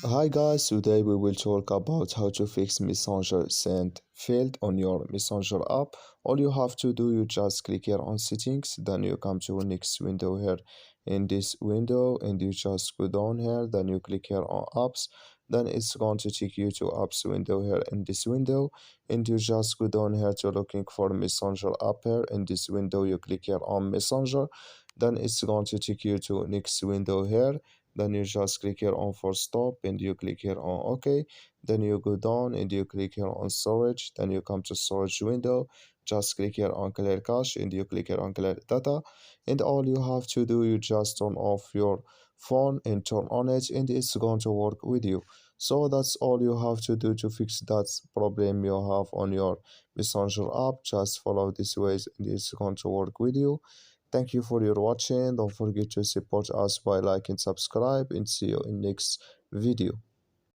Hi guys, today we will talk about how to fix Messenger sent failed on your Messenger app. All you have to do, you just click here on settings, then you come to next window here in this window and you just go down here, then you click here on apps, then it's going to take you to apps window here in this window and you just go down here to looking for Messenger app here in this window, you click here on Messenger, then it's going to take you to next window here, then you just click here on for stop and you click here on OK, then you go down and you click here on storage, then you come to storage window, just click here on clear cache and you click here on clear data, and all you have to do, you just turn off your phone and turn on it and it's going to work with you. So that's all you have to do to fix that problem you have on your Messenger app. Just follow these ways and it's going to work with you. Thank you for your watching. Don't forget to support us by like and subscribe and see you in next video.